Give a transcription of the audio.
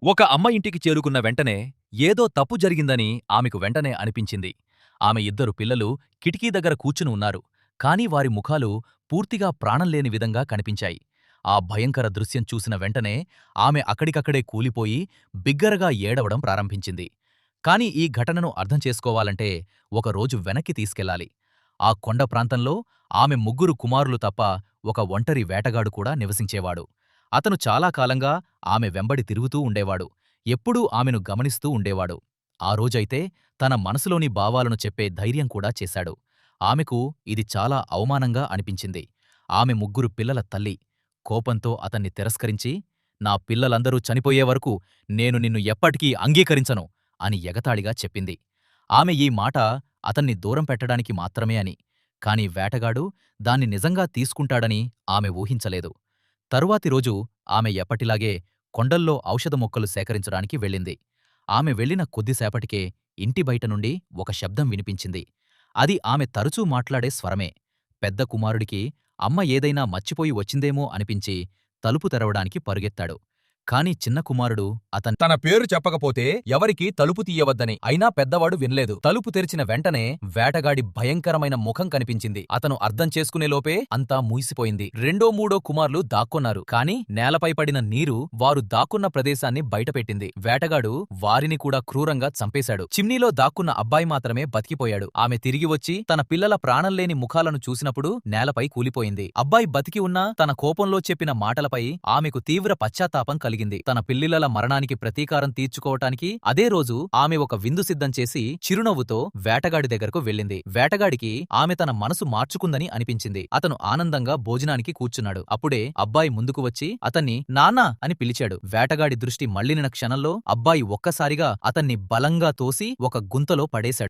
ఒక అమ్మ ఇంటికి చేరుకున్న వెంటనే ఏదో తప్పు జరిగిందని ఆమెకు వెంటనే అనిపించింది. ఆమె ఇద్దరు పిల్లలు కిటికీ దగ్గర కూర్చుని ఉన్నారు. కాని వారి ముఖాలు పూర్తిగా ప్రాణంలేని విధంగా కనిపించాయి. ఆ భయంకర దృశ్యం చూసిన వెంటనే ఆమె అక్కడికక్కడే కూలిపోయి బిగ్గరగా ఏడవడం ప్రారంభించింది. కాని ఈ ఘటనను అర్థం చేసుకోవాలంటే ఒకరోజు వెనక్కి తీసుకెళ్లాలి. ఆ కొండ ప్రాంతంలో ఆమె ముగ్గురు కుమారులు తప్ప ఒక ఒంటరి వేటగాడు కూడా నివసించేవాడు. అతను చాలా కాలంగా ఆమె వెంబడి తిరుగుతూ ఉండేవాడు. ఎప్పుడూ ఆమెను గమనిస్తూ ఉండేవాడు. ఆ రోజైతే తన మనసులోని భావాలను చెప్పే ధైర్యం కూడా చేశాడు. ఆమెకు ఇది చాలా అవమానంగా అనిపించింది. ఆమె ముగ్గురు పిల్లల తల్లి కోపంతో అతన్ని తిరస్కరించి, "నా పిల్లలందరూ చనిపోయే వరకు నేను నిన్ను ఎప్పటికీ అంగీకరించను" అని ఎగతాళిగా చెప్పింది. ఆమె ఈ మాట అతన్ని దూరం పెట్టడానికి మాత్రమే అని. కాని వేటగాడు దాన్ని నిజంగా తీసుకుంటాడని ఆమె ఊహించలేదు. తరువాతి రోజు ఆమె ఎప్పటిలాగే కొండల్లో ఔషధ మొక్కలు సేకరించడానికి వెళ్ళింది. ఆమె వెళ్ళిన కొద్దిసేపటికే ఇంటి బయట నుండి ఒక శబ్దం వినిపించింది. అది ఆమె తరచూ మాట్లాడే స్వరమే. పెద్ద కుమారుడికి అమ్మ ఏదైనా మర్చిపోయి వచ్చిందేమో అనిపించి తలుపు తెరవడానికి పరుగెత్తాడు. కాని చిన్న కుమారుడు తన పేరు చెప్పకపోతే ఎవరికీ తలుపు తీయవద్దని. అయినా పెద్దవాడు వినలేదు. తలుపు తెరిచిన వెంటనే వేటగాడి భయంకరమైన ముఖం కనిపించింది. అతను అర్థం చేసుకునేలోపే అంతా మూసిపోయింది. రెండో మూడో కుమార్లు దాక్కున్నారు. కాని నేలపై పడిన నీరు వారు దాక్కున్న ప్రదేశాన్ని బయటపెట్టింది. వేటగాడు వారిని కూడా క్రూరంగా చంపేశాడు. చిమ్నీలో దాక్కున్న అబ్బాయి మాత్రమే బతికిపోయాడు. ఆమె తిరిగి వచ్చి తన పిల్లల ప్రాణంలేని ముఖాలను చూసినప్పుడు నేలపై కూలిపోయింది. అబ్బాయి బతికి ఉన్నా తన కోపంలో చెప్పిన మాటలపై ఆమెకు తీవ్ర పశ్చాత్తాపం కలిగింది. తన పిల్లిలల మరణానికి ప్రతీకారం తీర్చుకోవటానికి అదే రోజు ఆమె ఒక విందు సిద్ధం చేసి చిరునవ్వుతో వేటగాడి దగ్గరకు వెళ్ళింది. వేటగాడికి ఆమె తన మనసు మార్చుకుందని అనిపించింది. అతను ఆనందంగా భోజనానికి కూర్చున్నాడు. అప్పుడే అబ్బాయి ముందుకు వచ్చి అతన్ని నాన్నా అని పిలిచాడు. వేటగాడి దృష్టి మళ్లిన క్షణంలో అబ్బాయి ఒక్కసారిగా అతన్ని బలంగా తోసి ఒక గుంతలో పడేశాడు.